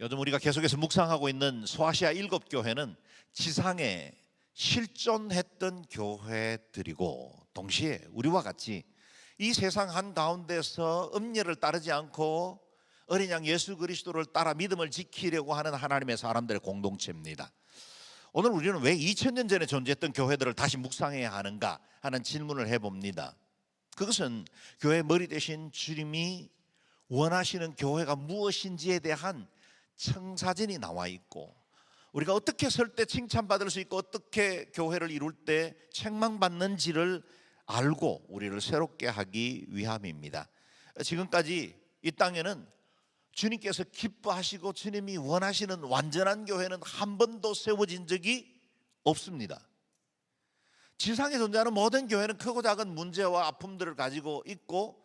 요즘 우리가 계속해서 묵상하고 있는 소아시아 7교회는 지상에 실존했던 교회들이고, 동시에 우리와 같이 이 세상 한가운데서 음녀를 따르지 않고 어린 양 예수 그리스도를 따라 믿음을 지키려고 하는 하나님의 사람들의 공동체입니다. 오늘 우리는 왜 2000년 전에 존재했던 교회들을 다시 묵상해야 하는가 하는 질문을 해봅니다. 그것은 교회의 머리 되신 주님이 원하시는 교회가 무엇인지에 대한 청사진이 나와 있고, 우리가 어떻게 설 때 칭찬받을 수 있고 어떻게 교회를 이룰 때 책망받는지를 알고 우리를 새롭게 하기 위함입니다. 지금까지 이 땅에는 주님께서 기뻐하시고 주님이 원하시는 완전한 교회는 한 번도 세워진 적이 없습니다. 지상에 존재하는 모든 교회는 크고 작은 문제와 아픔들을 가지고 있고,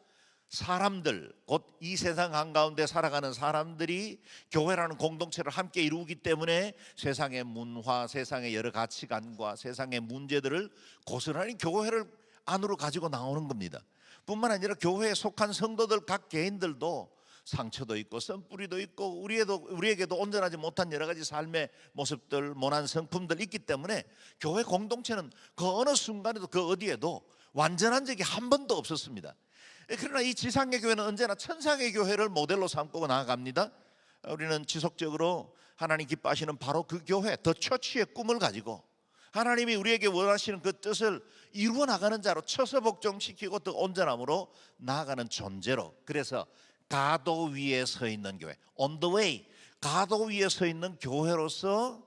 사람들, 곧 이 세상 한가운데 살아가는 사람들이 교회라는 공동체를 함께 이루기 때문에 세상의 문화, 세상의 여러 가치관과 세상의 문제들을 고스란히 교회를 안으로 가지고 나오는 겁니다. 뿐만 아니라 교회에 속한 성도들 각 개인들도 상처도 있고 썬뿌리도 있고 우리에게도 온전하지 못한 여러 가지 삶의 모습들, 모난 성품들 있기 때문에 교회 공동체는 그 어느 순간에도 그 어디에도 완전한 적이 한 번도 없었습니다. 그러나 이 지상의 교회는 언제나 천상의 교회를 모델로 삼고 나아갑니다. 우리는 지속적으로 하나님 기뻐하시는 바로 그 교회, 더 처치의 꿈을 가지고 하나님이 우리에게 원하시는 그 뜻을 이루어 나가는 자로 쳐서 복종시키고 더 온전함으로 나아가는 존재로, 그래서 가도 위에 서 있는 교회, on the way, 가도 위에 서 있는 교회로서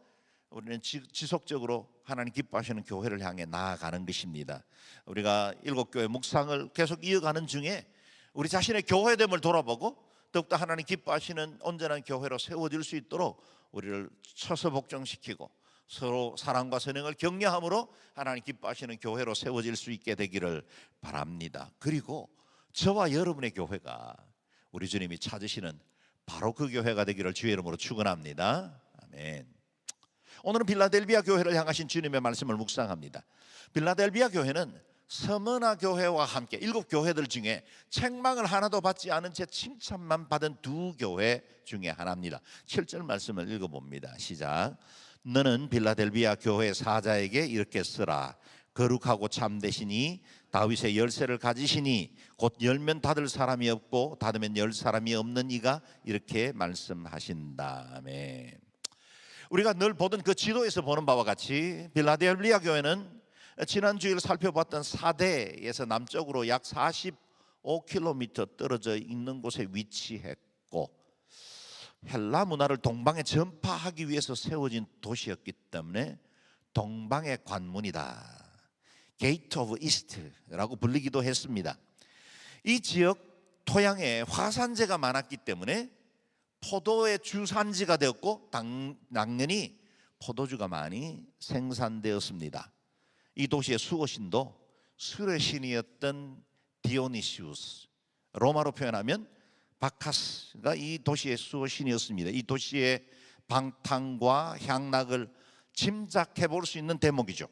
우리는 지속적으로 하나님 기뻐하시는 교회를 향해 나아가는 것입니다. 우리가 7교회 묵상을 계속 이어가는 중에 우리 자신의 교회됨을 돌아보고 더욱더 하나님 기뻐하시는 온전한 교회로 세워질 수 있도록 우리를 쳐서 복종시키고 서로 사랑과 선행을 격려함으로 하나님 기뻐하시는 교회로 세워질 수 있게 되기를 바랍니다. 그리고 저와 여러분의 교회가 우리 주님이 찾으시는 바로 그 교회가 되기를 주의 이름으로 축원합니다. 아멘. 오늘은 빌라델비아 교회를 향하신 주님의 말씀을 묵상합니다. 빌라델비아 교회는 서머나 교회와 함께 7교회들 중에 책망을 하나도 받지 않은 채 칭찬만 받은 2교회 중에 하나입니다. 7절 말씀을 읽어봅니다. 시작. 너는 빌라델비아 교회 사자에게 이렇게 쓰라. 거룩하고 참되시니 다윗의 열쇠를 가지시니 곧 열면 닫을 사람이 없고 닫으면 열 사람이 없는 이가 이렇게 말씀하신다. 아멘. 우리가 늘 보던 그 지도에서 보는 바와 같이 빌라델비아 교회는 지난 주일 살펴봤던 사대에서 남쪽으로 약 45km 떨어져 있는 곳에 위치했고, 헬라 문화를 동방에 전파하기 위해서 세워진 도시였기 때문에 동방의 관문이다, 게이트 오브 이스트라고 불리기도 했습니다. 이 지역 토양에 화산재가 많았기 때문에 포도의 주산지가 되었고 당연히 포도주가 많이 생산되었습니다. 이 도시의 수호신도 술의 신이었던 디오니시우스, 로마로 표현하면 바카스가 이 도시의 수호신이었습니다. 이 도시의 방탕과 향락을 짐작해 볼 수 있는 대목이죠.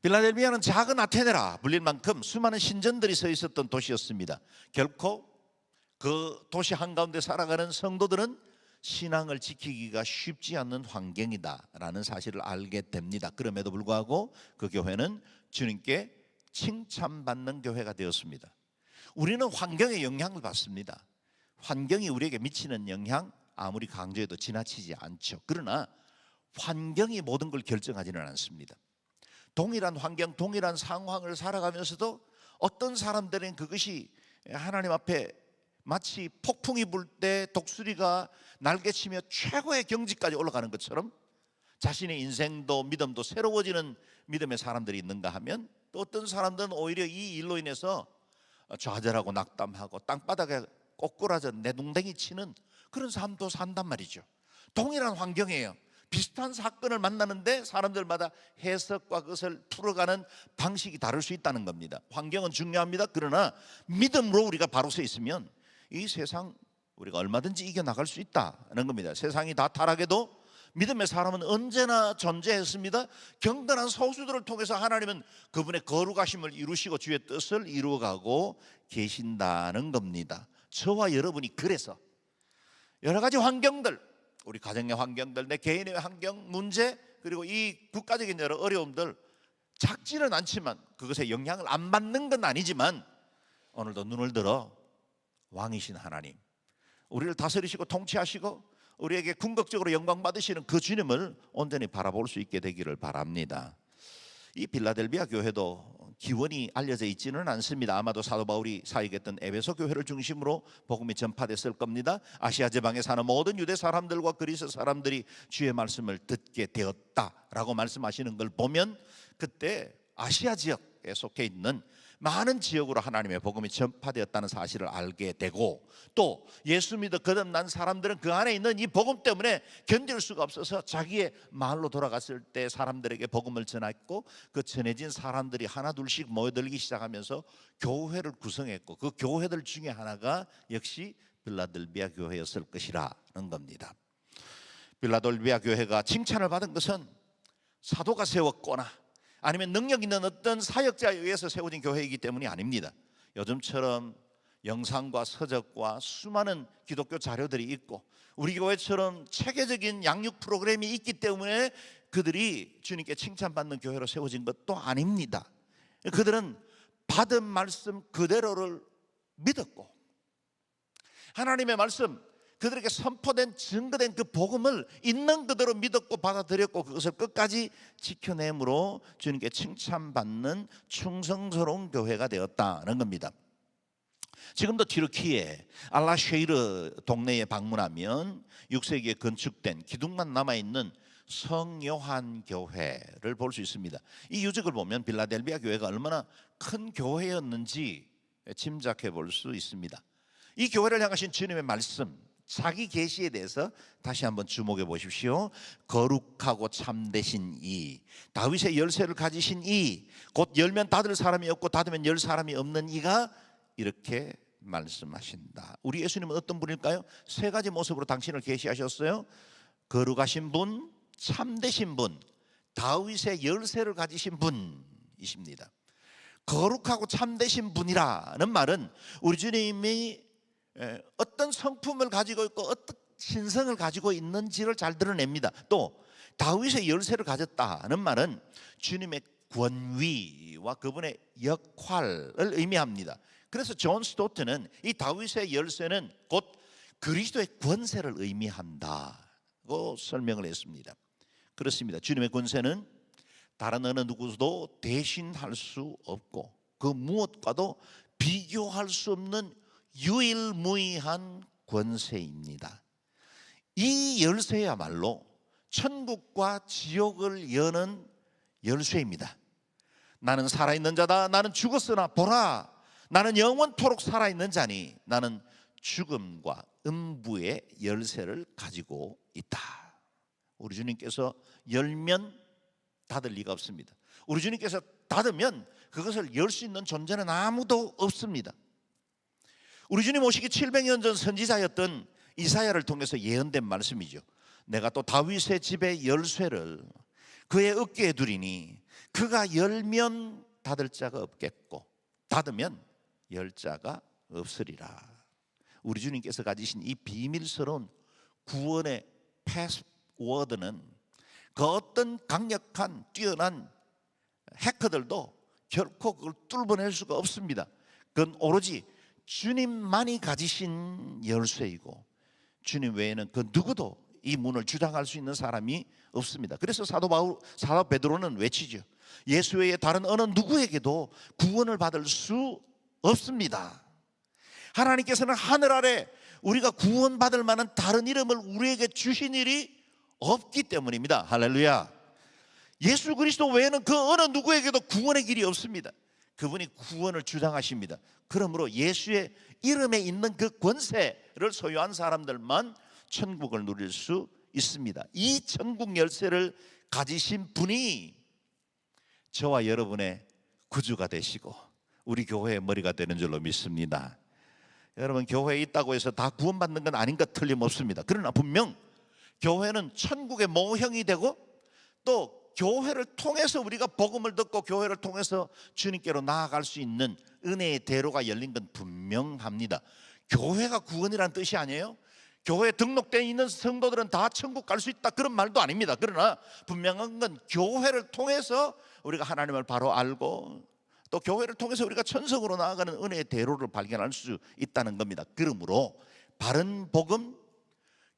빌라델비아는 작은 아테네라 불릴 만큼 수많은 신전들이 서 있었던 도시였습니다. 결코 그 도시 한가운데 살아가는 성도들은 신앙을 지키기가 쉽지 않는 환경이다라는 사실을 알게 됩니다. 그럼에도 불구하고 그 교회는 주님께 칭찬받는 교회가 되었습니다. 우리는 환경의 영향을 받습니다. 환경이 우리에게 미치는 영향 아무리 강조해도 지나치지 않죠. 그러나 환경이 모든 걸 결정하지는 않습니다. 동일한 환경, 동일한 상황을 살아가면서도 어떤 사람들은 그것이 하나님 앞에 마치 폭풍이 불 때 독수리가 날개치며 최고의 경지까지 올라가는 것처럼 자신의 인생도 믿음도 새로워지는 믿음의 사람들이 있는가 하면, 또 어떤 사람들은 오히려 이 일로 인해서 좌절하고 낙담하고 땅바닥에 꼬꾸라져 내둥댕이 치는 그런 삶도 산단 말이죠. 동일한 환경이에요. 비슷한 사건을 만나는데 사람들마다 해석과 그것을 풀어가는 방식이 다를 수 있다는 겁니다. 환경은 중요합니다. 그러나 믿음으로 우리가 바로 서 있으면 이 세상 우리가 얼마든지 이겨나갈 수 있다는 겁니다. 세상이 다 타락해도 믿음의 사람은 언제나 존재했습니다. 경건한 소수들을 통해서 하나님은 그분의 거룩하심을 이루시고 주의 뜻을 이루어가고 계신다는 겁니다. 저와 여러분이 그래서 여러 가지 환경들, 우리 가정의 환경들, 내 개인의 환경, 문제, 그리고 이 국가적인 여러 어려움들 작지는 않지만 그것에 영향을 안 받는 건 아니지만 오늘도 눈을 들어 왕이신 하나님, 우리를 다스리시고 통치하시고 우리에게 궁극적으로 영광 받으시는 그 주님을 온전히 바라볼 수 있게 되기를 바랍니다. 이 빌라델비아 교회도 기원이 알려져 있지는 않습니다. 아마도 사도 바울이 사역했던 에베소 교회를 중심으로 복음이 전파됐을 겁니다. 아시아 지방에 사는 모든 유대 사람들과 그리스 사람들이 주의 말씀을 듣게 되었다라고 말씀하시는 걸 보면 그때 아시아 지역에 속해 있는 많은 지역으로 하나님의 복음이 전파되었다는 사실을 알게 되고, 또 예수 믿어 거듭난 사람들은 그 안에 있는 이 복음 때문에 견딜 수가 없어서 자기의 마을로 돌아갔을 때 사람들에게 복음을 전했고, 그 전해진 사람들이 하나 둘씩 모여들기 시작하면서 교회를 구성했고, 그 교회들 중에 하나가 역시 빌라델비아 교회였을 것이라는 겁니다. 빌라델비아 교회가 칭찬을 받은 것은 사도가 세웠거나 아니면 능력 있는 어떤 사역자에 의해서 세워진 교회이기 때문이 아닙니다. 요즘처럼 영상과 서적과 수많은 기독교 자료들이 있고 우리 교회처럼 체계적인 양육 프로그램이 있기 때문에 그들이 주님께 칭찬받는 교회로 세워진 것도 아닙니다. 그들은 받은 말씀 그대로를 믿었고, 하나님의 말씀, 그들에게 선포된 증거된 그 복음을 있는 그대로 믿었고 받아들였고 그것을 끝까지 지켜내므로 주님께 칭찬받는 충성스러운 교회가 되었다는 겁니다. 지금도 튀르키예 알라쉐이르 동네에 방문하면 6세기에 건축된 기둥만 남아있는 성요한 교회를 볼 수 있습니다. 이 유적을 보면 빌라델비아 교회가 얼마나 큰 교회였는지 짐작해 볼 수 있습니다. 이 교회를 향하신 주님의 말씀, 자기 계시에 대해서 다시 한번 주목해 보십시오. 거룩하고 참되신 이, 다윗의 열쇠를 가지신 이, 곧 열면 닫을 사람이 없고 닫으면 열 사람이 없는 이가 이렇게 말씀하신다. 우리 예수님은 어떤 분일까요? 세 가지 모습으로 당신을 계시하셨어요. 거룩하신 분, 참되신 분, 다윗의 열쇠를 가지신 분이십니다. 거룩하고 참되신 분이라는 말은 우리 주님이 어떤 성품을 가지고 있고 어떤 신성을 가지고 있는지를 잘 드러냅니다. 또 다윗의 열쇠를 가졌다는 말은 주님의 권위와 그분의 역할을 의미합니다. 그래서 존 스토트는 이 다윗의 열쇠는 곧 그리스도의 권세를 의미한다고 설명을 했습니다. 그렇습니다. 주님의 권세는 다른 어느 누구도 대신할 수 없고 그 무엇과도 비교할 수 없는 유일무이한 권세입니다. 이 열쇠야말로 천국과 지옥을 여는 열쇠입니다. 나는 살아있는 자다. 나는 죽었으나 보라, 나는 영원토록 살아있는 자니 나는 죽음과 음부의 열쇠를 가지고 있다. 우리 주님께서 열면 닫을 리가 없습니다. 우리 주님께서 닫으면 그것을 열 수 있는 존재는 아무도 없습니다. 우리 주님 오시기 700년 전 선지자였던 이사야를 통해서 예언된 말씀이죠. 내가 또 다윗의 집의 열쇠를 그의 어깨에 두리니 그가 열면 닫을 자가 없겠고 닫으면 열 자가 없으리라. 우리 주님께서 가지신 이 비밀스러운 구원의 패스워드는 그 어떤 강력한 뛰어난 해커들도 결코 그걸 뚫어낼 수가 없습니다. 그건 오로지 주님만이 가지신 열쇠이고 주님 외에는 그 누구도 이 문을 주장할 수 있는 사람이 없습니다. 그래서 사도 베드로는 외치죠. 예수 외에 다른 어느 누구에게도 구원을 받을 수 없습니다. 하나님께서는 하늘 아래 우리가 구원받을 만한 다른 이름을 우리에게 주신 일이 없기 때문입니다. 할렐루야. 예수 그리스도 외에는 그 어느 누구에게도 구원의 길이 없습니다. 그분이 구원을 주장하십니다. 그러므로 예수의 이름에 있는 그 권세를 소유한 사람들만 천국을 누릴 수 있습니다. 이 천국 열쇠를 가지신 분이 저와 여러분의 구주가 되시고 우리 교회의 머리가 되는 줄로 믿습니다. 여러분, 교회에 있다고 해서 다 구원받는 건 아닌 것 틀림없습니다. 그러나 분명 교회는 천국의 모형이 되고 또 교회를 통해서 우리가 복음을 듣고 교회를 통해서 주님께로 나아갈 수 있는 은혜의 대로가 열린 건 분명합니다. 교회가 구원이란 뜻이 아니에요. 교회에 등록되어 있는 성도들은 다 천국 갈 수 있다, 그런 말도 아닙니다. 그러나 분명한 건 교회를 통해서 우리가 하나님을 바로 알고 또 교회를 통해서 우리가 천성으로 나아가는 은혜의 대로를 발견할 수 있다는 겁니다. 그러므로 바른 복음,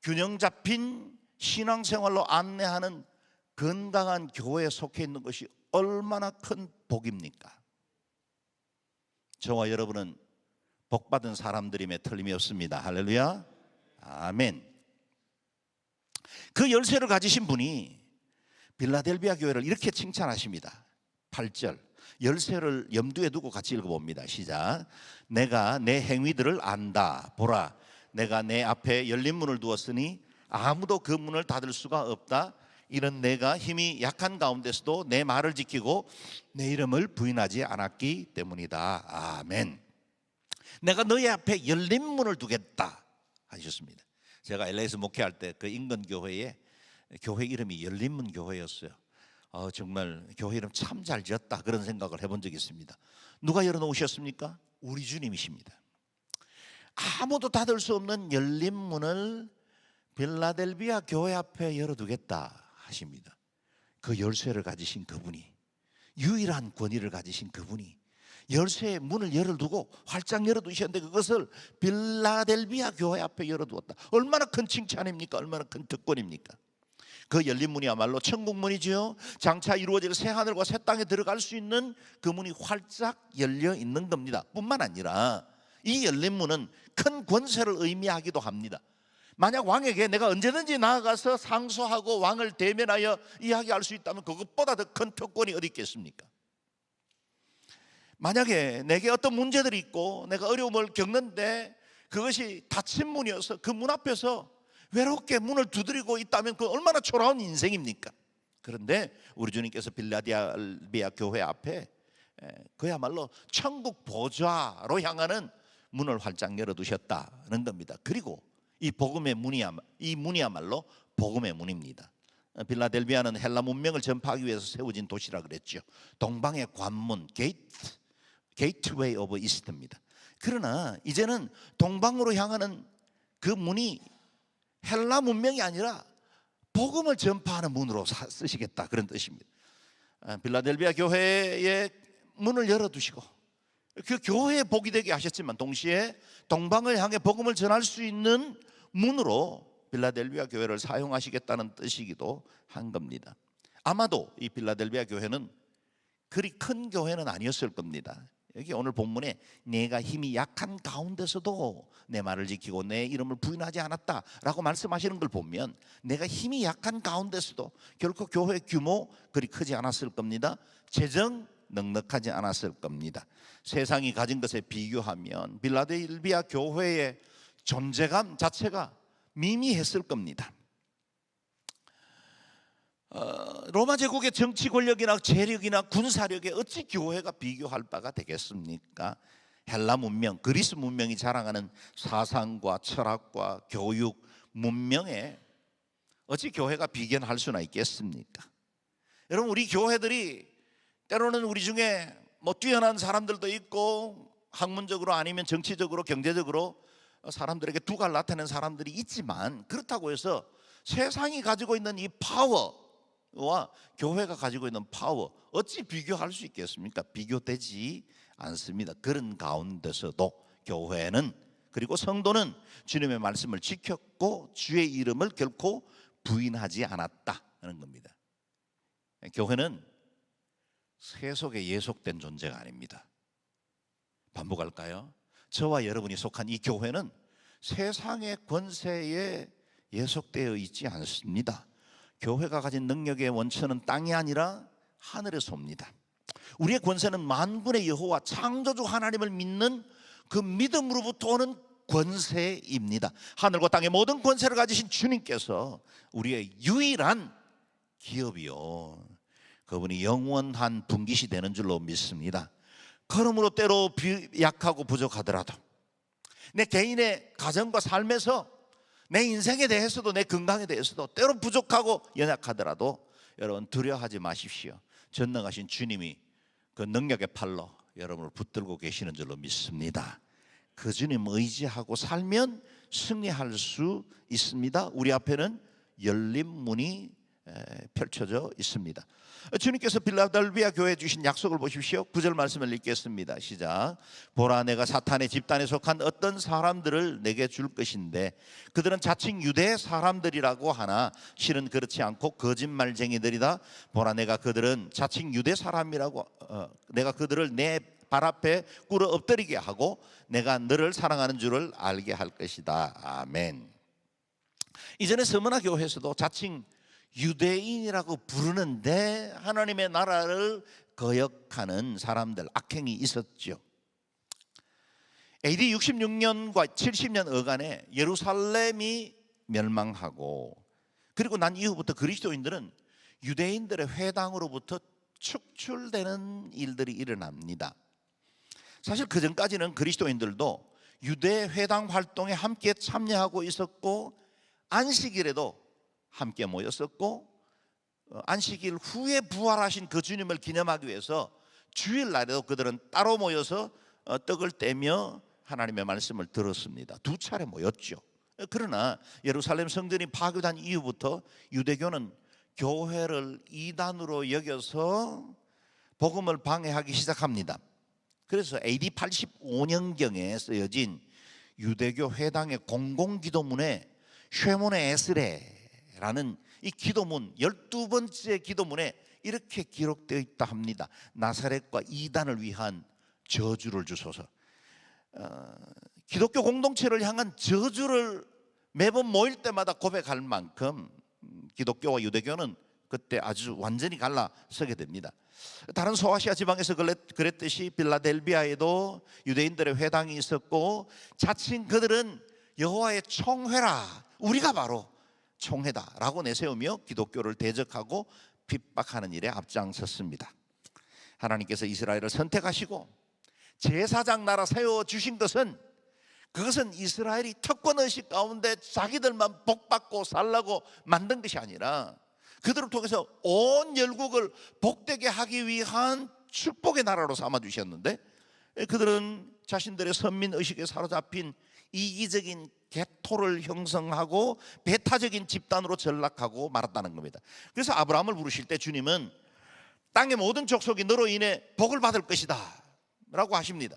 균형 잡힌 신앙생활로 안내하는 건강한 교회에 속해 있는 것이 얼마나 큰 복입니까? 저와 여러분은 복받은 사람들임에 틀림이 없습니다. 할렐루야, 아멘. 그 열쇠를 가지신 분이 빌라델비아 교회를 이렇게 칭찬하십니다. 8절, 열쇠를 염두에 두고 같이 읽어봅니다. 시작. 내가 내 행위들을 안다. 보라, 내가 내 앞에 열린 문을 두었으니 아무도 그 문을 닫을 수가 없다. 이는 내가 힘이 약한 가운데서도 내 말을 지키고 내 이름을 부인하지 않았기 때문이다. 아멘. 내가 너희 앞에 열린 문을 두겠다 하셨습니다. 제가 LA에서 목회할 때 그 인근 교회에 교회 이름이 열린문 교회였어요. 정말 교회 이름 참 잘 지었다, 그런 생각을 해본 적이 있습니다. 누가 열어놓으셨습니까? 우리 주님이십니다. 아무도 닫을 수 없는 열린 문을 빌라델비아 교회 앞에 열어두겠다 하십니다. 그 열쇠를 가지신 그분이, 유일한 권위를 가지신 그분이 열쇠의 문을 열어두고 활짝 열어두셨는데 그것을 빌라델비아 교회 앞에 열어두었다. 얼마나 큰 칭찬입니까? 얼마나 큰 특권입니까? 그 열린 문이야말로 천국 문이죠. 장차 이루어질 새 하늘과 새 땅에 들어갈 수 있는 그 문이 활짝 열려 있는 겁니다. 뿐만 아니라 이 열린 문은 큰 권세를 의미하기도 합니다. 만약 왕에게 내가 언제든지 나아가서 상소하고 왕을 대면하여 이야기할 수 있다면 그것보다 더 큰 특권이 어디 있겠습니까? 만약에 내게 어떤 문제들이 있고 내가 어려움을 겪는데 그것이 닫힌 문이어서 그 문 앞에서 외롭게 문을 두드리고 있다면 그 얼마나 초라한 인생입니까? 그런데 우리 주님께서 빌라델비아 교회 앞에 그야말로 천국 보좌로 향하는 문을 활짝 열어두셨다는 겁니다. 그리고 이 복음의 이 문이야말로 복음의 문입니다. 빌라델비아는 헬라 문명을 전파하기 위해서 세워진 도시라 그랬죠. 동방의 관문, 게이트웨이 오브 이스트입니다. 그러나 이제는 동방으로 향하는 그 문이 헬라 문명이 아니라 복음을 전파하는 문으로 쓰시겠다, 그런 뜻입니다. 빌라델비아 교회의 문을 열어두시고 그 교회의 복이 되게 하셨지만 동시에 동방을 향해 복음을 전할 수 있는 문으로 빌라델비아 교회를 사용하시겠다는 뜻이기도 한 겁니다. 아마도 이 빌라델비아 교회는 그리 큰 교회는 아니었을 겁니다. 여기 오늘 본문에 내가 힘이 약한 가운데서도 내 말을 지키고 내 이름을 부인하지 않았다라고 말씀하시는 걸 보면 내가 힘이 약한 가운데서도 결코 교회 규모 그리 크지 않았을 겁니다. 재정 넉넉하지 않았을 겁니다. 세상이 가진 것에 비교하면 빌라델비아 교회의 존재감 자체가 미미했을 겁니다. 로마 제국의 정치 권력이나 재력이나 군사력에 어찌 교회가 비교할 바가 되겠습니까? 헬라 문명, 그리스 문명이 자랑하는 사상과 철학과 교육, 문명에 어찌 교회가 비견할 수나 있겠습니까? 여러분, 우리 교회들이 때로는 우리 중에 뛰어난 사람들도 있고 학문적으로 아니면 정치적으로 경제적으로 사람들에게 두각을 나타내는 사람들이 있지만 그렇다고 해서 세상이 가지고 있는 이 파워와 교회가 가지고 있는 파워 어찌 비교할 수 있겠습니까? 비교되지 않습니다. 그런 가운데서도 교회는, 그리고 성도는 주님의 말씀을 지켰고 주의 이름을 결코 부인하지 않았다는 겁니다. 교회는 세속에 예속된 존재가 아닙니다. 반복할까요? 저와 여러분이 속한 이 교회는 세상의 권세에 예속되어 있지 않습니다. 교회가 가진 능력의 원천은 땅이 아니라 하늘에서 옵니다. 우리의 권세는 만군의 여호와 창조주 하나님을 믿는 그 믿음으로부터 오는 권세입니다. 하늘과 땅의 모든 권세를 가지신 주님께서 우리의 유일한 기업이요, 그분이 영원한 분깃이 되는 줄로 믿습니다. 그러므로 때로 약하고 부족하더라도 내 개인의 가정과 삶에서 내 인생에 대해서도 내 건강에 대해서도 때로 부족하고 연약하더라도 여러분 두려워하지 마십시오. 전능하신 주님이 그 능력의 팔로 여러분을 붙들고 계시는 줄로 믿습니다. 그 주님 의지하고 살면 승리할 수 있습니다. 우리 앞에는 열린 문이 펼쳐져 있습니다. 주님께서 빌라델비아 교회에 주신 약속을 보십시오. 9절 말씀을 읽겠습니다. 시작. 보라, 내가 사탄의 집단에 속한 어떤 사람들을 내게 줄 것인데 그들은 자칭 유대 사람들이라고 하나 실은 그렇지 않고 거짓말쟁이들이다. 보라, 내가 그들은 자칭 유대 사람이라고 내가 그들을 내 발 앞에 꿇어 엎드리게 하고 내가 너를 사랑하는 줄을 알게 할 것이다. 아멘. 이전에 서머나 교회에서도 자칭 유대인이라고 부르는데 하나님의 나라를 거역하는 사람들, 악행이 있었죠. AD 66년과 70년 어간에 예루살렘이 멸망하고 그리고 난 이후부터 그리스도인들은 유대인들의 회당으로부터 축출되는 일들이 일어납니다. 사실 그 전까지는 그리스도인들도 유대 회당 활동에 함께 참여하고 있었고 안식일에도 함께 모였었고 안식일 후에 부활하신 그 주님을 기념하기 위해서 주일날에도 그들은 따로 모여서 떡을 떼며 하나님의 말씀을 들었습니다. 두 차례 모였죠. 그러나 예루살렘 성전이 파괴된 이후부터 유대교는 교회를 이단으로 여겨서 복음을 방해하기 시작합니다. 그래서 AD 85년경에 쓰여진 유대교 회당의 공공기도문에 쉐몬의 에스레라는 이 기도문 12번째 기도문에 이렇게 기록되어 있다 합니다. 나사렛과 이단을 위한 저주를 주소서. 기독교 공동체를 향한 저주를 매번 모일 때마다 고백할 만큼 기독교와 유대교는 그때 아주 완전히 갈라서게 됩니다. 다른 소아시아 지방에서 그랬듯이 빌라델비아에도 유대인들의 회당이 있었고 자칭 그들은 여호와의 총회라, 우리가 바로 총회다라고 내세우며 기독교를 대적하고 핍박하는 일에 앞장섰습니다. 하나님께서 이스라엘을 선택하시고 제사장 나라 세워주신 것은 그것은 이스라엘이 특권의식 가운데 자기들만 복받고 살라고 만든 것이 아니라 그들을 통해서 온 열국을 복되게 하기 위한 축복의 나라로 삼아주셨는데 그들은 자신들의 선민의식에 사로잡힌 이기적인 개토를 형성하고 배타적인 집단으로 전락하고 말았다는 겁니다. 그래서 아브라함을 부르실 때 주님은 땅의 모든 족속이 너로 인해 복을 받을 것이다 라고 하십니다.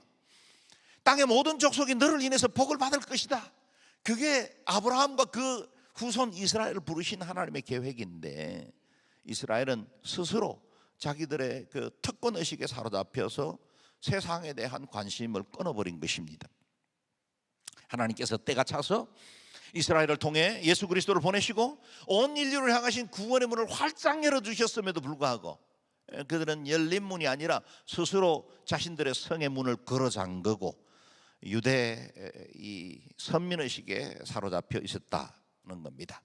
땅의 모든 족속이 너를 인해서 복을 받을 것이다. 그게 아브라함과 그 후손 이스라엘을 부르신 하나님의 계획인데 이스라엘은 스스로 자기들의 그 특권의식에 사로잡혀서 세상에 대한 관심을 끊어버린 것입니다. 하나님께서 때가 차서 이스라엘을 통해 예수 그리스도를 보내시고 온 인류를 향하신 구원의 문을 활짝 열어주셨음에도 불구하고 그들은 열린 문이 아니라 스스로 자신들의 성의 문을 걸어 잠그고 유대 이 선민의식에 사로잡혀 있었다는 겁니다.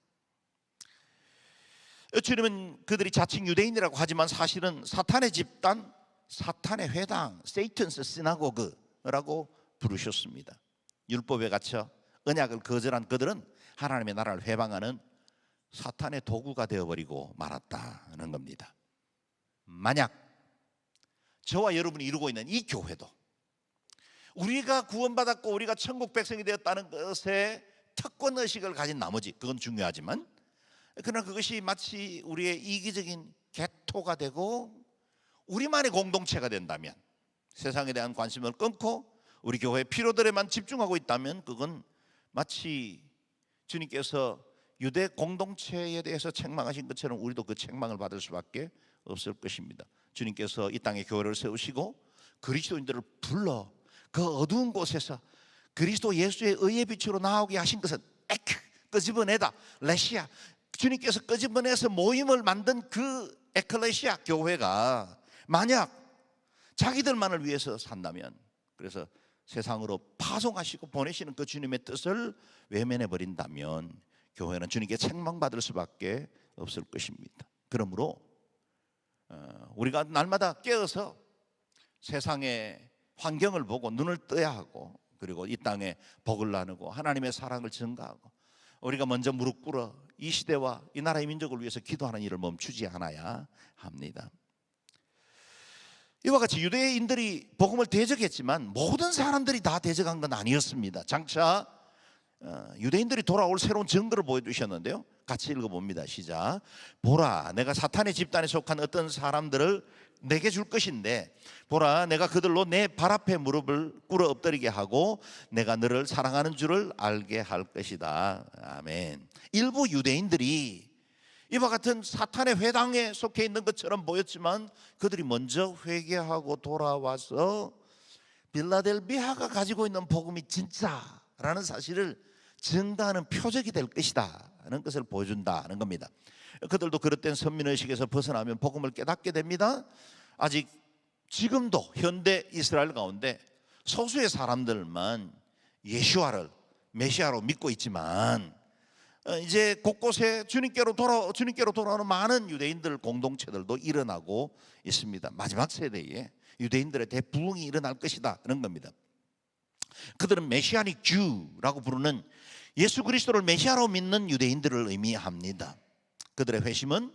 주님은 그들이 자칭 유대인이라고 하지만 사실은 사탄의 집단, 사탄의 회당, 세이튼스 시나고그라고 부르셨습니다. 율법에 갇혀 언약을 거절한 그들은 하나님의 나라를 회방하는 사탄의 도구가 되어버리고 말았다는 겁니다. 만약 저와 여러분이 이루고 있는 이 교회도 우리가 구원받았고 우리가 천국 백성이 되었다는 것에 특권의식을 가진 나머지, 그건 중요하지만 그러나 그것이 마치 우리의 이기적인 개토가 되고 우리만의 공동체가 된다면, 세상에 대한 관심을 끊고 우리 교회의 필요들에만 집중하고 있다면 그건 마치 주님께서 유대 공동체에 대해서 책망하신 것처럼 우리도 그 책망을 받을 수밖에 없을 것입니다. 주님께서 이 땅에 교회를 세우시고 그리스도인들을 불러 그 어두운 곳에서 그리스도 예수의 의의 빛으로 나오게 하신 것은 끄집어내다, 레시아, 주님께서 끄집어내서 모임을 만든 그 에클레시아 교회가 만약 자기들만을 위해서 산다면, 그래서 세상으로 파송하시고 보내시는 그 주님의 뜻을 외면해 버린다면 교회는 주님께 책망받을 수밖에 없을 것입니다. 그러므로 우리가 날마다 깨어서 세상의 환경을 보고 눈을 떠야 하고, 그리고 이 땅에 복을 나누고 하나님의 사랑을 증가하고 우리가 먼저 무릎 꿇어 이 시대와 이 나라의 민족을 위해서 기도하는 일을 멈추지 않아야 합니다. 이와 같이 유대인들이 복음을 대적했지만 모든 사람들이 다 대적한 건 아니었습니다. 장차 유대인들이 돌아올 새로운 증거를 보여주셨는데요. 같이 읽어봅니다. 시작. 보라, 내가 사탄의 집단에 속한 어떤 사람들을 내게 줄 것인데, 보라, 내가 그들로 내 발 앞에 무릎을 꿇어 엎드리게 하고 내가 너를 사랑하는 줄을 알게 할 것이다. 아멘. 일부 유대인들이 이와 같은 사탄의 회당에 속해 있는 것처럼 보였지만 그들이 먼저 회개하고 돌아와서 빌라델비아가 가지고 있는 복음이 진짜라는 사실을 증가하는 표적이 될 것이다 하는 것을 보여준다는 겁니다. 그들도 그릇된 선민의식에서 벗어나면 복음을 깨닫게 됩니다. 아직 지금도 현대 이스라엘 가운데 소수의 사람들만 예수와를 메시아로 믿고 있지만, 이제 곳곳에 주님께로 돌아오는 많은 유대인들 공동체들도 일어나고 있습니다. 마지막 세대에 유대인들의 대부흥이 일어날 것이다 하는 겁니다. 그들은 메시아닉 주라고 부르는 예수 그리스도를 메시아로 믿는 유대인들을 의미합니다. 그들의 회심은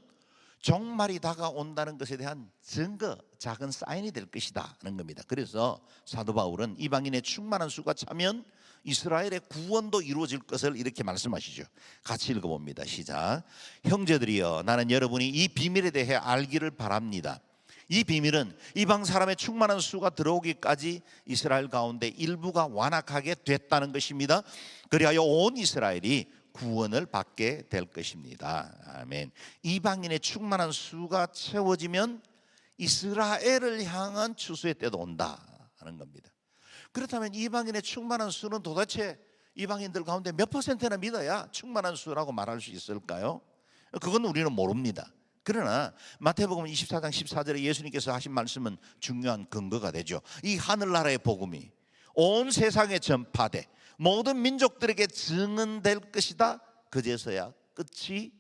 종말이 다가온다는 것에 대한 증거, 작은 사인이 될 것이다 하는 겁니다. 그래서 사도 바울은 이방인의 충만한 수가 차면 이스라엘의 구원도 이루어질 것을 이렇게 말씀하시죠. 같이 읽어봅니다. 시작. 형제들이여, 나는 여러분이 이 비밀에 대해 알기를 바랍니다. 이 비밀은 이방 사람의 충만한 수가 들어오기까지 이스라엘 가운데 일부가 완악하게 됐다는 것입니다. 그리하여 온 이스라엘이 구원을 받게 될 것입니다. 아멘. 이방인의 충만한 수가 채워지면 이스라엘을 향한 추수의 때도 온다 하는 겁니다. 그렇다면 이방인의 충만한 수는 도대체 이방인들 가운데 몇 퍼센트나 믿어야 충만한 수라고 말할 수 있을까요? 그건 우리는 모릅니다. 그러나 마태복음 24장 14절에 예수님께서 하신 말씀은 중요한 근거가 되죠. 이 하늘나라의 복음이 온 세상에 전파돼 모든 민족들에게 증언될 것이다. 그제서야 끝이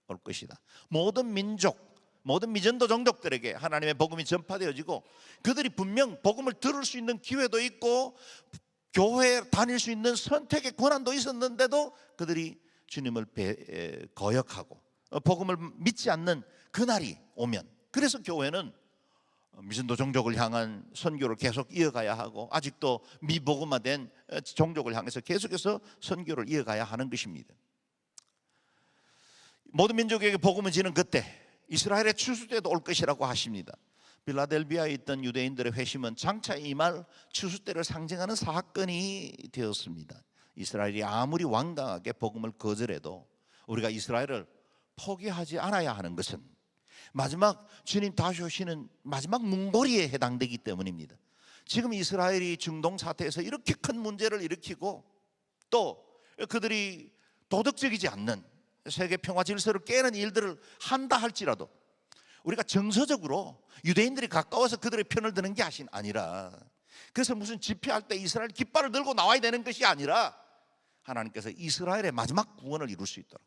올 것이다. 모든 민족, 모든 미전도 종족들에게 하나님의 복음이 전파되어지고 그들이 분명 복음을 들을 수 있는 기회도 있고 교회에 다닐 수 있는 선택의 권한도 있었는데도 그들이 주님을 거역하고 복음을 믿지 않는 그날이 오면, 그래서 교회는 미전도 종족을 향한 선교를 계속 이어가야 하고 아직도 미복음화된 종족을 향해서 계속해서 선교를 이어가야 하는 것입니다. 모든 민족에게 복음을 지는 그때 이스라엘의 추수 때도 올 것이라고 하십니다. 빌라델비아에 있던 유대인들의 회심은 장차 임할 추수 때를 상징하는 사건이 되었습니다. 이스라엘이 아무리 완강하게 복음을 거절해도 우리가 이스라엘을 포기하지 않아야 하는 것은 마지막 주님 다시 오시는 마지막 문고리에 해당되기 때문입니다. 지금 이스라엘이 중동 사태에서 이렇게 큰 문제를 일으키고 또 그들이 도덕적이지 않는 세계 평화 질서를 깨는 일들을 한다 할지라도 우리가 정서적으로 유대인들이 가까워서 그들의 편을 드는 게 아니라, 그래서 무슨 집회할 때 이스라엘 깃발을 들고 나와야 되는 것이 아니라 하나님께서 이스라엘의 마지막 구원을 이룰 수 있도록,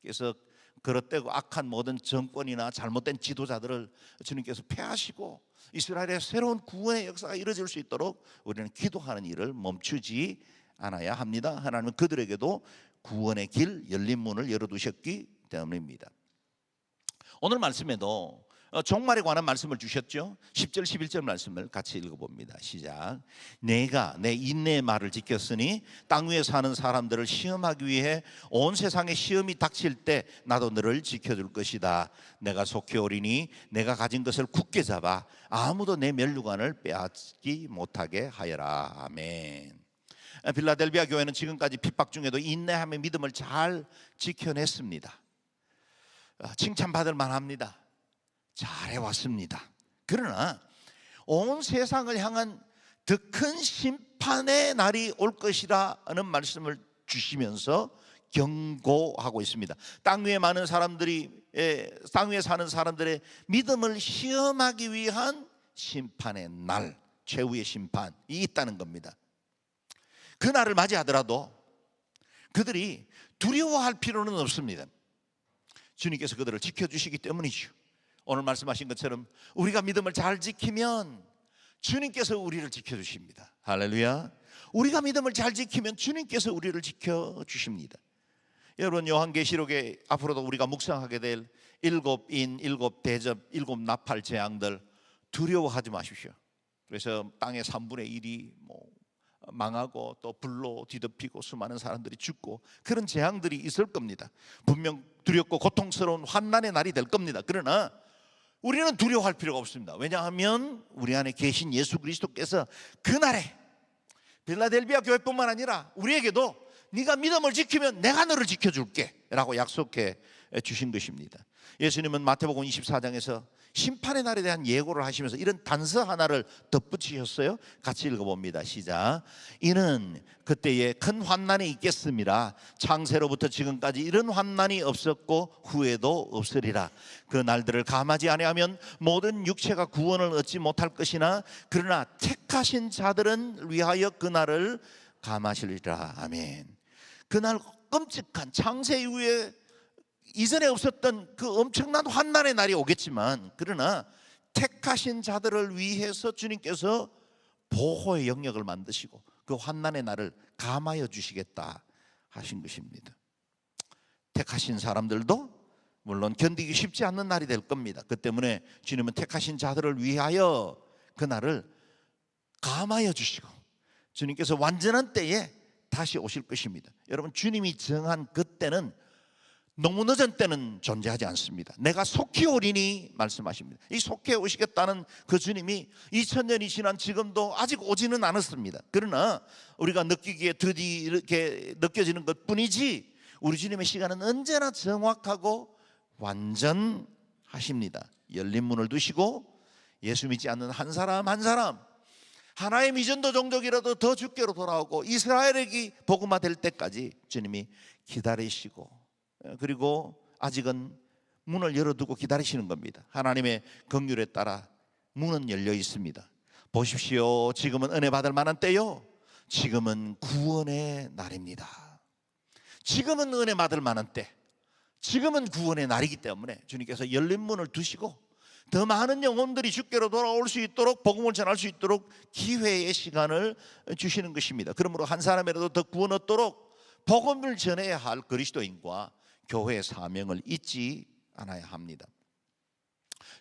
그래서 그릇되고 악한 모든 정권이나 잘못된 지도자들을 주님께서 폐하시고 이스라엘의 새로운 구원의 역사가 이루어질 수 있도록 우리는 기도하는 일을 멈추지 않아야 합니다. 하나님은 그들에게도 구원의 길, 열린 문을 열어두셨기 때문입니다. 오늘 말씀에도 종말에 관한 말씀을 주셨죠. 10절 11절 말씀을 같이 읽어봅니다. 시작. 내가 내 인내의 말을 지켰으니 땅 위에 사는 사람들을 시험하기 위해 온 세상에 시험이 닥칠 때 나도 너를 지켜줄 것이다. 내가 속히 오리니 내가 가진 것을 굳게 잡아 아무도 내 면류관을 빼앗지 못하게 하여라. 아멘. 빌라델비아 교회는 지금까지 핍박 중에도 인내하며 믿음을 잘 지켜냈습니다. 칭찬받을 만합니다. 잘해왔습니다. 그러나 온 세상을 향한 더 큰 심판의 날이 올 것이라는 말씀을 주시면서 경고하고 있습니다. 땅 위에 사는 사람들의 믿음을 시험하기 위한 심판의 날, 최후의 심판이 있다는 겁니다. 그 날을 맞이하더라도 그들이 두려워할 필요는 없습니다. 주님께서 그들을 지켜주시기 때문이죠. 오늘 말씀하신 것처럼 우리가 믿음을 잘 지키면 주님께서 우리를 지켜주십니다. 할렐루야. 우리가 믿음을 잘 지키면 주님께서 우리를 지켜주십니다. 여러분, 요한계시록에 앞으로도 우리가 묵상하게 될 7인, 7대접, 7나팔 재앙들 두려워하지 마십시오. 그래서 땅의 3분의 1이 망하고 또 불로 뒤덮이고 수많은 사람들이 죽고 그런 재앙들이 있을 겁니다. 분명 두렵고 고통스러운 환난의 날이 될 겁니다. 그러나 우리는 두려워할 필요가 없습니다. 왜냐하면 우리 안에 계신 예수 그리스도께서 그날에 빌라델비아 교회뿐만 아니라 우리에게도 네가 믿음을 지키면 내가 너를 지켜줄게 라고 약속해 주신 것입니다. 예수님은 마태복음 24장에서 심판의 날에 대한 예고를 하시면서 이런 단서 하나를 덧붙이셨어요. 같이 읽어봅니다. 시작. 이는 그때에 큰 환난이 있겠음이라 창세로부터 지금까지 이런 환난이 없었고 후에도 없으리라. 그 날들을 감하지 아니하면 모든 육체가 구원을 얻지 못할 것이나 그러나 택하신 자들은 위하여 그 날을 감하시리라. 아멘. 그날 끔찍한 창세 이후에 이전에 없었던 그 엄청난 환난의 날이 오겠지만 그러나 택하신 자들을 위해서 주님께서 보호의 영역을 만드시고 그 환난의 날을 감하여 주시겠다 하신 것입니다. 택하신 사람들도 물론 견디기 쉽지 않는 날이 될 겁니다. 그 때문에 주님은 택하신 자들을 위하여 그 날을 감하여 주시고 주님께서 완전한 때에 다시 오실 것입니다. 여러분, 주님이 정한 그때는 너무 늦은 때는 존재하지 않습니다. 내가 속히 오리니 말씀하십니다. 이 속히 오시겠다는 그 주님이 2000년이 지난 지금도 아직 오지는 않았습니다. 그러나 우리가 느끼기에 드디 이렇게 느껴지는 것 뿐이지 우리 주님의 시간은 언제나 정확하고 완전하십니다. 열린 문을 두시고 예수 믿지 않는 한 사람 한 사람 하나의 미전도 종족이라도 더 주께로 돌아오고 이스라엘에게 복음화될 때까지 주님이 기다리시고 그리고 아직은 문을 열어두고 기다리시는 겁니다. 하나님의 긍휼에 따라 문은 열려 있습니다. 보십시오. 지금은 은혜 받을 만한 때요. 지금은 구원의 날입니다. 지금은 은혜 받을 만한 때, 지금은 구원의 날이기 때문에 주님께서 열린 문을 두시고 더 많은 영혼들이 주께로 돌아올 수 있도록 복음을 전할 수 있도록 기회의 시간을 주시는 것입니다. 그러므로 한 사람이라도 더 구원 얻도록 복음을 전해야 할 그리스도인과 교회의 사명을 잊지 않아야 합니다.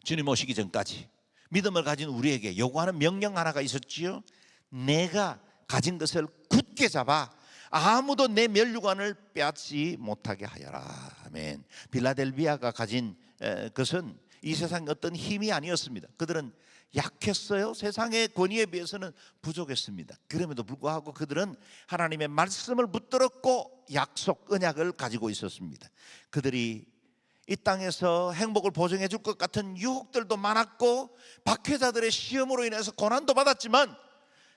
주님 오시기 전까지 믿음을 가진 우리에게 요구하는 명령 하나가 있었지요. 내가 가진 것을 굳게 잡아 아무도 내 면류관을 빼앗지 못하게 하여라. 아멘. 빌라델비아가 가진 것은 이 세상의 어떤 힘이 아니었습니다. 그들은 약했어요. 세상의 권위에 비해서는 부족했습니다. 그럼에도 불구하고 그들은 하나님의 말씀을 붙들었고 약속, 언약을 가지고 있었습니다. 그들이 이 땅에서 행복을 보증해 줄 것 같은 유혹들도 많았고 박해자들의 시험으로 인해서 고난도 받았지만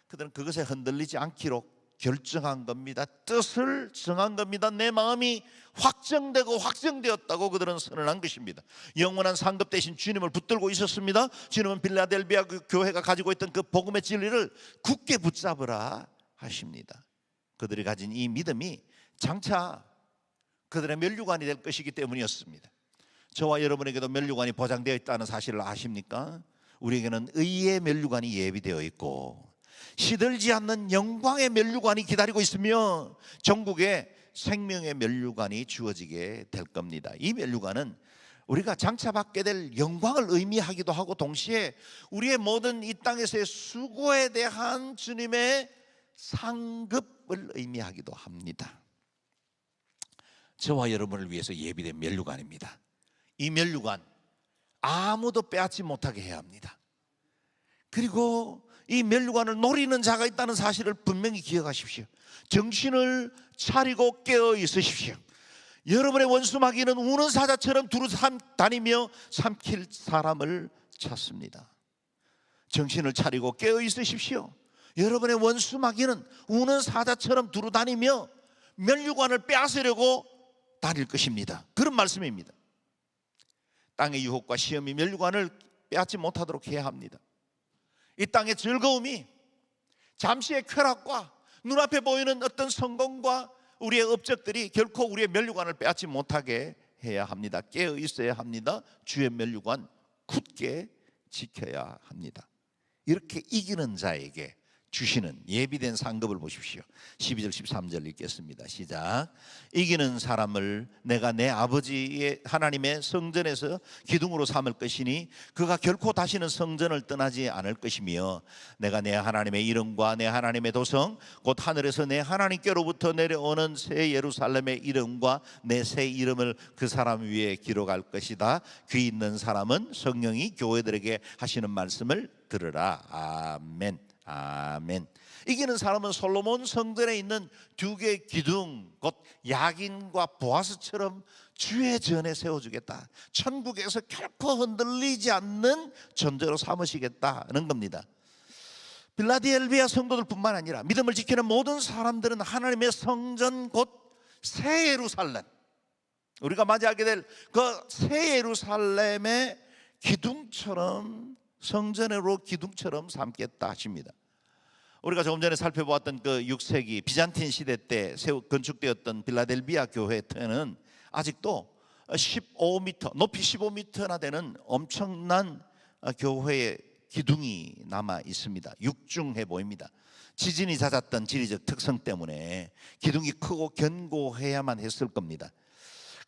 그들은 그것에 흔들리지 않기로 결정한 겁니다. 뜻을 정한 겁니다. 내 마음이 확정되고 확정되었다고 그들은 선언한 것입니다. 영원한 상급 대신 주님을 붙들고 있었습니다. 주님은 빌라델비아 교회가 가지고 있던 그 복음의 진리를 굳게 붙잡으라 하십니다. 그들이 가진 이 믿음이 장차 그들의 면류관이 될 것이기 때문이었습니다. 저와 여러분에게도 면류관이 보장되어 있다는 사실을 아십니까? 우리에게는 의의 면류관이 예비되어 있고 시들지 않는 영광의 면류관이 기다리고 있으며 전국에 생명의 면류관이 주어지게 될 겁니다. 이 면류관은 우리가 장차 받게 될 영광을 의미하기도 하고 동시에 우리의 모든 이 땅에서의 수고에 대한 주님의 상급을 의미하기도 합니다. 저와 여러분을 위해서 예비된 면류관입니다. 이 면류관 아무도 빼앗지 못하게 해야 합니다. 그리고 이 면류관을 노리는 자가 있다는 사실을 분명히 기억하십시오. 정신을 차리고 깨어 있으십시오. 여러분의 원수 마귀는 우는 사자처럼 두루 다니며 삼킬 사람을 찾습니다. 정신을 차리고 깨어 있으십시오. 여러분의 원수 마귀는 우는 사자처럼 두루 다니며 면류관을 빼앗으려고 다닐 것입니다. 그런 말씀입니다. 땅의 유혹과 시험이 면류관을 빼앗지 못하도록 해야 합니다. 이 땅의 즐거움이 잠시의 쾌락과 눈앞에 보이는 어떤 성공과 우리의 업적들이 결코 우리의 면류관을 빼앗지 못하게 해야 합니다. 깨어 있어야 합니다. 주의 면류관 굳게 지켜야 합니다. 이렇게 이기는 자에게 주시는 예비된 상급을 보십시오. 12절 13절 읽겠습니다. 시작. 이기는 사람을 내가 내 아버지의 하나님의 성전에서 기둥으로 삼을 것이니 그가 결코 다시는 성전을 떠나지 않을 것이며 내가 내 하나님의 이름과 내 하나님의 도성 곧 하늘에서 내 하나님께로부터 내려오는 새 예루살렘의 이름과 내 새 이름을 그 사람 위에 기록할 것이다. 귀 있는 사람은 성령이 교회들에게 하시는 말씀을 들으라. 아멘. 아멘. 이기는 사람은 솔로몬 성전에 있는 두 개의 기둥 곧 야긴과 보아스처럼 주의 전에 세워주겠다. 천국에서 결코 흔들리지 않는 존재로 삼으시겠다는 겁니다. 빌라델비아 성도들뿐만 아니라 믿음을 지키는 모든 사람들은 하나님의 성전 곧 새 예루살렘, 우리가 맞이하게 될 그 새 예루살렘의 기둥처럼, 성전으로 기둥처럼 삼겠다 하십니다. 우리가 조금 전에 살펴보았던 그 6세기 비잔틴 시대 때 건축되었던 빌라델비아 교회는 아직도 15m, 높이 15m나 되는 엄청난 교회의 기둥이 남아 있습니다. 육중해 보입니다. 지진이 잦았던 지리적 특성 때문에 기둥이 크고 견고해야만 했을 겁니다.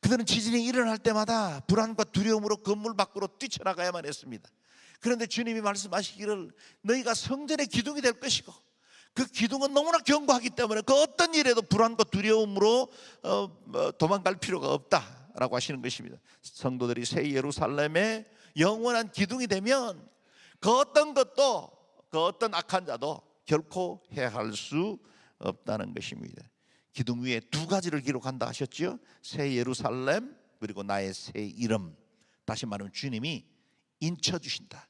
그들은 지진이 일어날 때마다 불안과 두려움으로 건물 밖으로 뛰쳐나가야만 했습니다. 그런데 주님이 말씀하시기를 너희가 성전의 기둥이 될 것이고 그 기둥은 너무나 견고하기 때문에 그 어떤 일에도 불안과 두려움으로 도망갈 필요가 없다라고 하시는 것입니다. 성도들이 새 예루살렘의 영원한 기둥이 되면 그 어떤 것도, 그 어떤 악한 자도 결코 해할 수 없다는 것입니다. 기둥 위에 두 가지를 기록한다 하셨죠. 새 예루살렘 그리고 나의 새 이름. 다시 말하면 주님이 인쳐 주신다.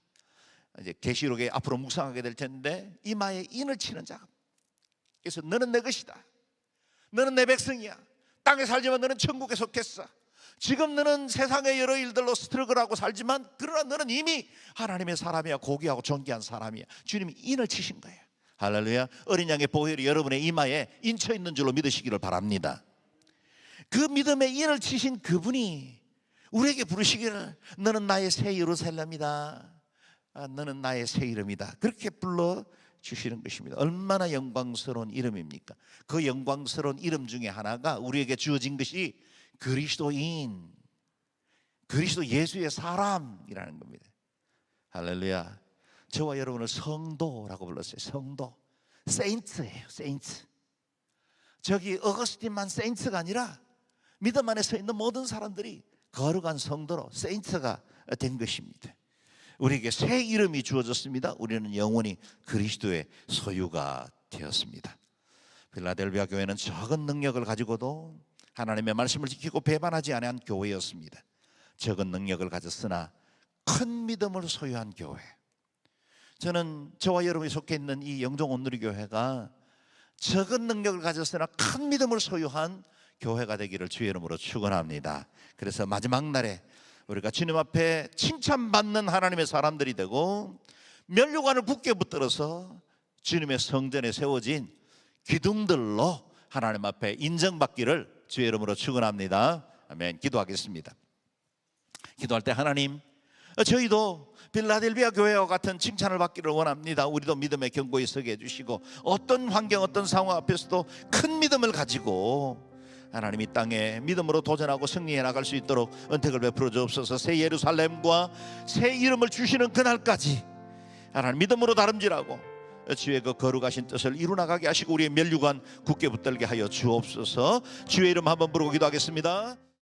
이제 계시록에 앞으로 묵상하게 될 텐데 이마에 인을 치는 작업. 그래서 너는 내 것이다. 너는 내 백성이야. 땅에 살지만 너는 천국에 속했어. 지금 너는 세상의 여러 일들로 스트러글하고 살지만 그러나 너는 이미 하나님의 사람이야. 고귀하고 존귀한 사람이야. 주님이 인을 치신 거예요. 할렐루야. 어린 양의 보혈이 여러분의 이마에 인쳐 있는 줄로 믿으시기를 바랍니다. 그 믿음의 인을 치신 그분이 우리에게 부르시기를 너는 나의 새 예루살렘이다. 너는 나의 새 이름이다. 그렇게 불러주시는 것입니다. 얼마나 영광스러운 이름입니까? 그 영광스러운 이름 중에 하나가 우리에게 주어진 것이 그리스도인, 그리스도 예수의 사람이라는 겁니다. 할렐루야. 저와 여러분을 성도라고 불렀어요. 성도, 세인트예요. 세인트. 저기 어거스틴만 세인트가 아니라 믿음 안에 서 있는 모든 사람들이 거룩한 성도로 세인트가 된 것입니다. 우리에게 새 이름이 주어졌습니다. 우리는 영원히 그리스도의 소유가 되었습니다. 필라델비아 교회는 적은 능력을 가지고도 하나님의 말씀을 지키고 배반하지 않은 교회였습니다. 적은 능력을 가졌으나 큰 믿음을 소유한 교회. 저는 저와 여러분이 속해 있는 이 영종 온누리교회가 적은 능력을 가졌으나 큰 믿음을 소유한 교회가 되기를 주의 이름으로 축원합니다. 그래서 마지막 날에 우리가 주님 앞에 칭찬받는 하나님의 사람들이 되고 면류관을 굳게 붙들어서 주님의 성전에 세워진 기둥들로 하나님 앞에 인정받기를 주의 이름으로 축원합니다. 아멘. 기도하겠습니다. 기도할 때 하나님, 저희도 빌라델비아 교회와 같은 칭찬을 받기를 원합니다. 우리도 믿음의 견고히 서게 해주시고 어떤 환경 어떤 상황 앞에서도 큰 믿음을 가지고 하나님 이 땅에 믿음으로 도전하고 승리해 나갈 수 있도록 은택을 베풀어 주옵소서. 새 예루살렘과 새 이름을 주시는 그날까지 하나님 믿음으로 다름질하고 주의 그 거룩하신 뜻을 이루나가게 하시고 우리의 면류관 굳게 붙들게 하여 주옵소서. 주의 이름 한번 부르고 기도하겠습니다.